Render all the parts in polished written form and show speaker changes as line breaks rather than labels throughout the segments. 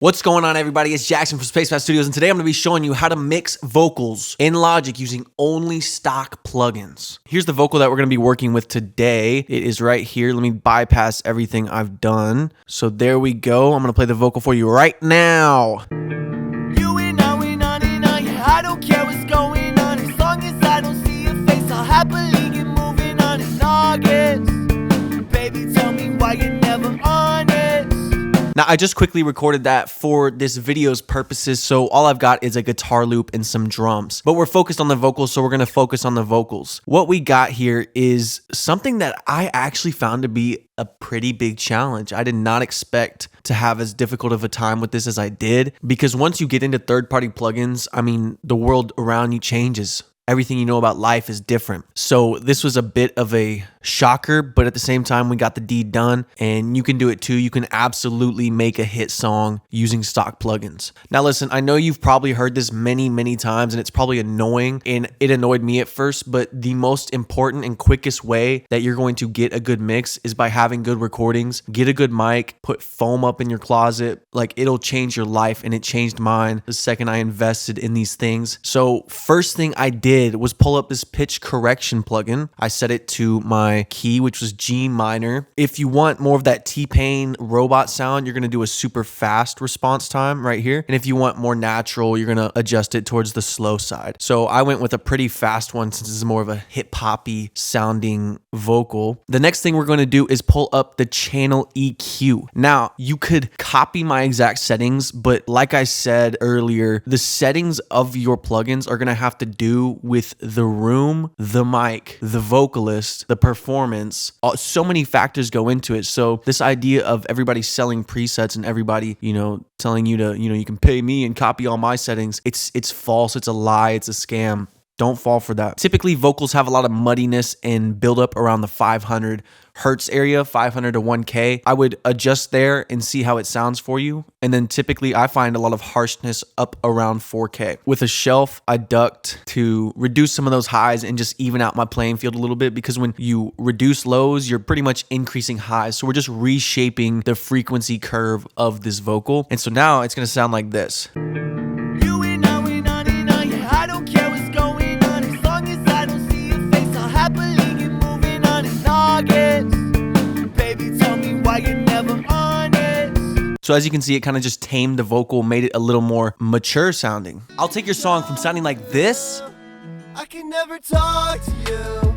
What's going on, everybody? It's Jackson from Spacepath Studios, and today I'm going to be showing you how to mix vocals in Logic using only stock plugins. Here's the vocal that we're going to be working with today. It is right here. Let me bypass everything I've done. So there we go. I'm going to play the vocal for you right now.
You and I, yeah, I don't care what's going on. As long as I don't see your face, I'll happily get moving on in August. Baby, tell me why you're never honest.
Now, I just quickly recorded that for this video's purposes, so all I've got is a guitar loop and some drums. But we're focused on the vocals, so we're going to focus on the vocals. What we got here is something that I actually found to be a pretty big challenge. I did not expect to have as difficult of a time with this as I did, because once you get into third-party plugins, I mean, the world around you changes. Everything you know about life is different. So this was a bit of a shocker, but at the same time, we got the deed done, and you can do it too. You can absolutely make a hit song using stock plugins. Now listen, I know you've probably heard this many times, and it's probably annoying, and it annoyed me at first, but the most important and quickest way that you're going to get a good mix is by having good recordings. Get a good mic, put foam up in your closet. Like, it'll change your life, and it changed mine the second I invested in these things. So first thing I did was pull up this pitch correction plugin. I set it to my key, which was G minor. If you want more of that T-Pain robot sound, you're going to do a super fast response time right here. And if you want more natural, you're going to adjust it towards the slow side. So I went with a pretty fast one since it's more of a hip-hoppy sounding vocal. The next thing we're going to do is pull up the channel EQ. Now, you could copy my exact settings, but like I said earlier, the settings of your plugins are going to have to do with the room, the mic, the vocalist, the performance. So many factors go into it. So this idea of everybody selling presets and everybody, telling you to, you can pay me and copy all my settings, it's false. It's a lie. It's a scam. Don't fall for that. Typically, vocals have a lot of muddiness and build up around the 500 hertz area, 500 to 1K. I would adjust there and see how it sounds for you. And then typically I find a lot of harshness up around 4K. With a shelf, I ducked to reduce some of those highs and just even out my playing field a little bit, because when you reduce lows, you're pretty much increasing highs. So we're just reshaping the frequency curve of this vocal. And so now it's going to sound like this.
You and I, yeah, I don't care what's going on. As long as I don't see your face, I'll happily get moving on in August. Baby, tell me why you're never honest.
So as you can see, it kind of just tamed the vocal, made it a little more mature sounding. I'll take your song from sounding like this
I can never talk to you.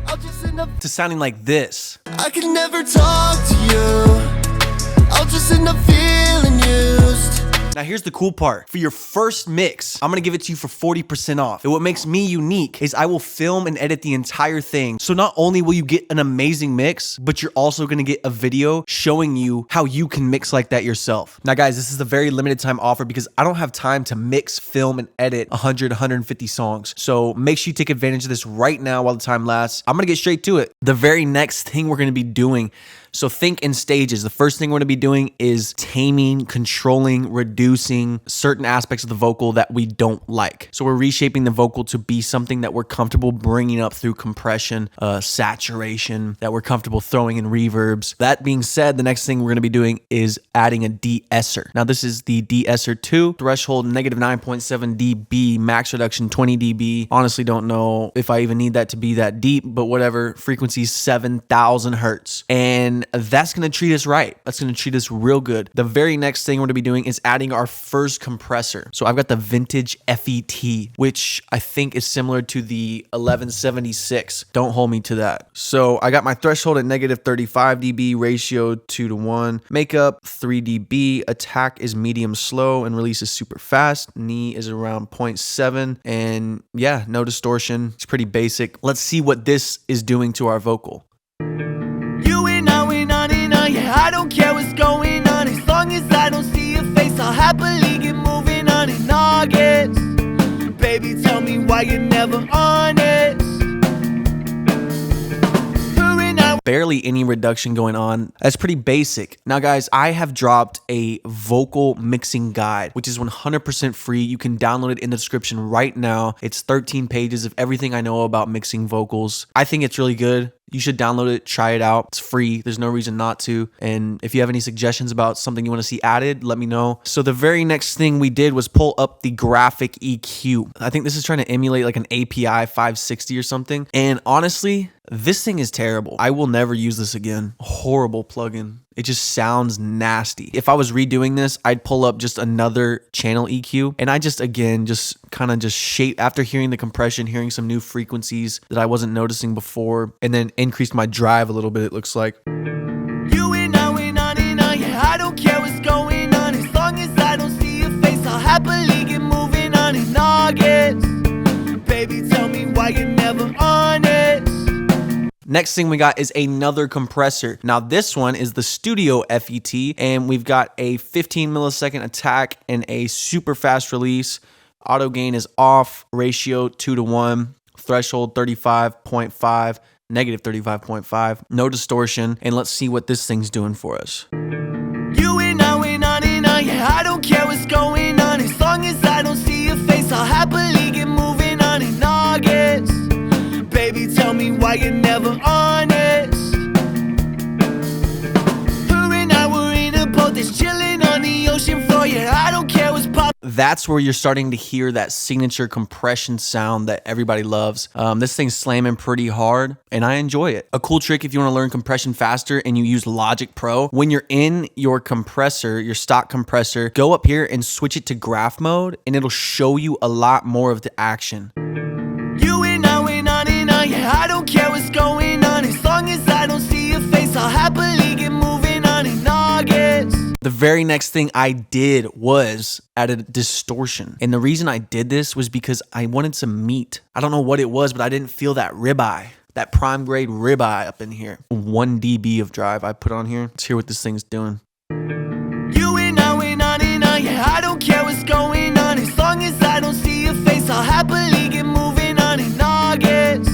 I'll just end up
to sounding like this.
I can never talk to you. I'll just end up feeling used.
Now here's the cool part. For your first mix, I'm gonna give it to you for 40% off. And what makes me unique is I will film and edit the entire thing. So not only will you get an amazing mix, but you're also gonna get a video showing you how you can mix like that yourself. Now guys, this is a very limited time offer because I don't have time to mix, film, and edit 100, 150 songs. So make sure you take advantage of this right now while the time lasts. I'm gonna get straight to it. The very next thing we're gonna be doing, so think in stages. The first thing we're going to be doing is taming, controlling, reducing certain aspects of the vocal that we don't like. So we're reshaping the vocal to be something that we're comfortable bringing up through compression, saturation, that we're comfortable throwing in reverbs. That being said, the next thing we're going to be doing is adding a de-esser. Now this is the de-esser 2, threshold negative 9.7 dB, max reduction 20 dB. Honestly don't know if I even need that to be that deep, but whatever. Frequency 7,000 hertz. And that's going to treat us right. That's going to treat us real good. The very next thing we're going to be doing is adding our first compressor. So I've got the vintage FET, which I think is similar to the 1176. Don't hold me to that. So I got my threshold at negative 35 dB, ratio 2:1, makeup 3 dB, attack is medium slow, and release is super fast. Knee is around 0.7, and yeah, no distortion. It's pretty basic. Let's see what this is doing to our vocal.
You and I, yeah, I don't care what's going on. As long as I don't see your face, I'll happily get moving on in August. Baby, tell me why you're never honest.
Barely any reduction going on. That's pretty basic. Now guys, I have dropped a vocal mixing guide, which is 100% free. You can download it in the description right now. It's 13 pages of everything I know about mixing vocals. I think it's really good. You should download it, try it out. It's free. There's no reason not to. And if you have any suggestions about something you want to see added, let me know. So the very next thing we did was pull up the graphic EQ. I think this is trying to emulate like an API 560 or something. And honestly, this thing is terrible. I will never use this again. Horrible plugin. It just sounds nasty. If I was redoing this, I'd pull up just another channel EQ and I just kind of shape after hearing the compression, hearing some new frequencies that I wasn't noticing before, and then increased my drive a little bit, it looks like.
You and I went on and on, yeah, I don't care what's going on. As long as I don't see your face, I'll happily get moving on in August. Baby, tell me why you're never honest.
Next thing we got is another compressor. Now this one is the Studio FET, and we've got a 15 millisecond attack and a super fast release. Auto gain is off, ratio 2:1, threshold 35.5, negative 35.5, no distortion, and let's see what this thing's doing for us.
You and I went on and on, yeah, I don't care what's going on. As long as I don't see your face, I'll happily get moving on in August. Baby, tell me why you're never honest. Her and I were in a boat that's chilling on the ocean floor. Yeah, I don't care what's popping.
That's where you're starting to hear that signature compression sound that everybody loves. This thing's slamming pretty hard, and I enjoy it. A cool trick if you want to learn compression faster and you use Logic Pro, when you're in your compressor, your stock compressor, go up here and switch it to graph mode, and it'll show you a lot more of the action.
You and I went on and on, yeah, I don't care what's going on. As long as I don't see your face, I'll happily get moving on in August.
The very next thing I did was added distortion. And the reason I did this was because I wanted some meat. I don't know what it was, but I didn't feel that ribeye, that prime grade ribeye up in here. 1 dB of drive I put on here. Let's hear what this thing's doing.
You and I went on and on, yeah, I don't care what's going on. As long as I don't see your face, I'll happily get moving on in August.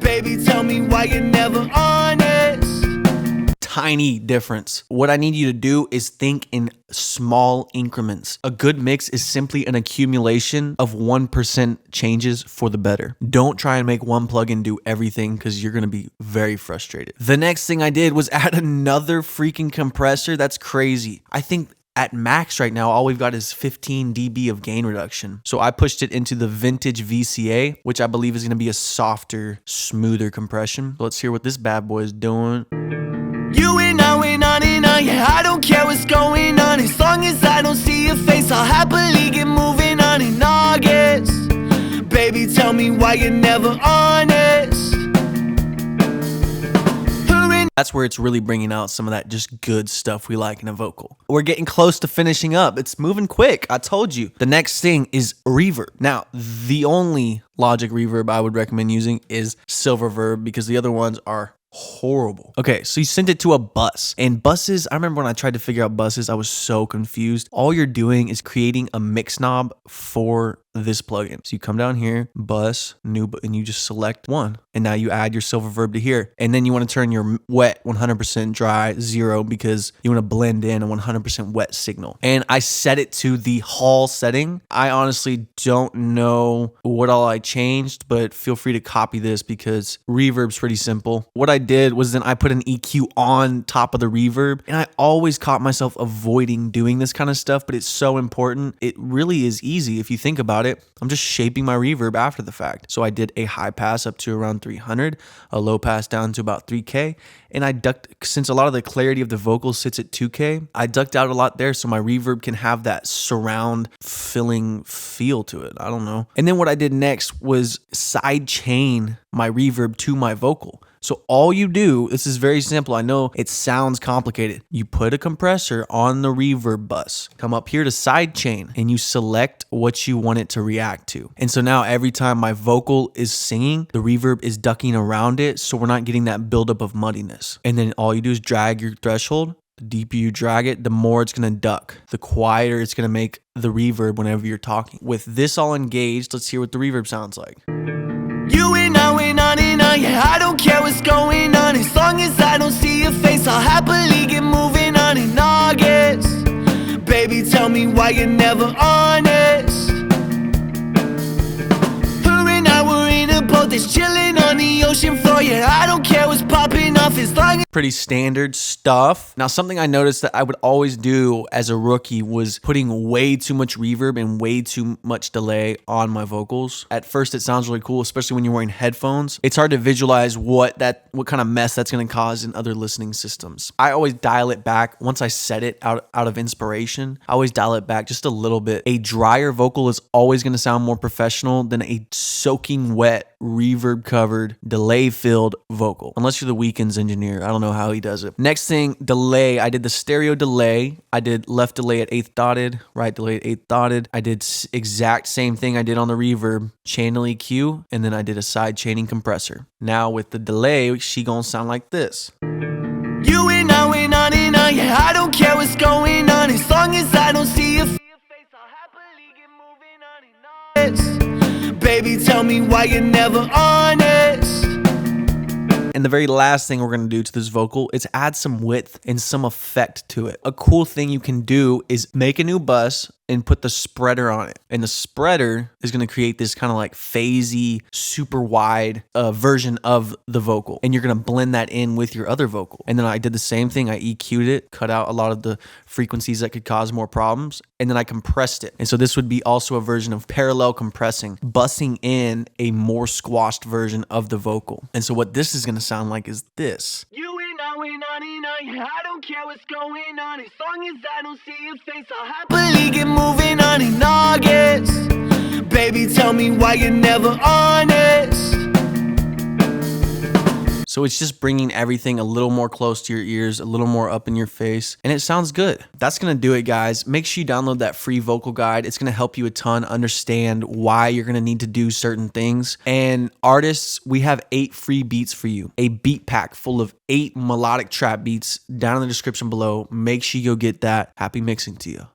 Baby, tell me why you're never honest.
Tiny difference. What I need you to do is think in small increments. A good mix is simply an accumulation of 1% changes for the better. Don't try and make one plugin do everything because you're going to be very frustrated. The next thing I did was add another freaking compressor. That's crazy. I think at max right now, all we've got is 15 dB of gain reduction. So I pushed it into the Vintage VCA, which I believe is going to be a softer, smoother compression. So let's hear what this bad boy is doing.
You and I went on and on, yeah, I don't care what's going on. As long as I don't see your face, I'll happily get moving on in August. Baby, tell me why you're never honest.
That's where it's really bringing out some of that just good stuff we like in a vocal. We're getting close to finishing up. It's moving quick. I told you. The next thing is reverb. Now, the only Logic reverb I would recommend using is Silververb because the other ones are horrible. Okay, so you sent it to a bus, and buses, I remember when I tried to figure out buses, I was so confused. All you're doing is creating a mix knob for this plugin. So you come down here, bus, new, and you just select one. And now you add your Silververb to here. And then you want to turn your wet 100%, dry 0 because you want to blend in a 100% wet signal. And I set it to the Hall setting. I honestly don't know what all I changed, but feel free to copy this because reverb's pretty simple. What I did was then I put an EQ on top of the reverb, and I always caught myself avoiding doing this kind of stuff, but it's so important. It really is easy if you think about it. I'm just shaping my reverb after the fact. So I did a high pass up to around 300, a low pass down to about 3K, and I ducked, since a lot of the clarity of the vocal sits at 2K, I ducked out a lot there so my reverb can have that surround filling feel to it. I don't know. And then what I did next was side chain my reverb to my vocal. So all you do, this is very simple. I know it sounds complicated. You put a compressor on the reverb bus, come up here to sidechain, and you select what you want it to react to. And so now every time my vocal is singing, the reverb is ducking around it, so we're not getting that buildup of muddiness. And then all you do is drag your threshold. The deeper you drag it, the more it's going to duck. The quieter it's going to make the reverb whenever you're talking. With this all engaged, let's hear what the reverb sounds like.
You and I went on and on, yeah, I don't care what's going on. As long as I don't see your face, I'll happily get moving on in August. Baby, tell me why you're never honest. Her and I were in a boat that's chilling on the ocean floor. Yeah, I don't care what's popping off as long as
Pretty standard stuff. Now, something I noticed that I would always do as a rookie was putting way too much reverb and way too much delay on my vocals. At first, it sounds really cool, especially when you're wearing headphones. It's hard to visualize what kind of mess that's going to cause in other listening systems. I always dial it back once I set it out of inspiration. I always dial it back just a little bit. A drier vocal is always going to sound more professional than a soaking wet, reverb covered, delay filled vocal. Unless you're the Weeknd's engineer. I don't know how he does it. Next thing, delay. I did the stereo delay. I did left delay at 8th dotted, right delay at 8th dotted. I did exact same thing I did on the reverb, channel EQ, and then I did a side chaining compressor. Now with the delay, she gonna sound like this.
you and I went on and on. Yeah, I don't care what's going on as long as I don't see your face. I'll happily get moving on and on. Baby, tell me why you're never honest.
And the very last thing we're going to do to this vocal is add some width and some effect to it. A cool thing you can do is make a new bus and put the spreader on it. And the spreader is going to create this kind of like phasey, super wide version of the vocal. And you're going to blend that in with your other vocal. And then I did the same thing. I EQ'd it, cut out a lot of the frequencies that could cause more problems. And then I compressed it. And so this would be also a version of parallel compressing, bussing in a more squashed version of the vocal. And so what this is going to sound like is this.
You and I went on and on. Yeah, I don't care what's going on as long as I don't see your face. I'll happily get moving on in August. Baby, tell me why you're never honest.
So it's just bringing everything a little more close to your ears, a little more up in your face, and it sounds good. That's going to do it, guys. Make sure you download that free vocal guide. It's going to help you a ton understand why you're going to need to do certain things. And artists, we have 8 free beats for you. A beat pack full of 8 melodic trap beats down in the description below. Make sure you go get that. Happy mixing to you.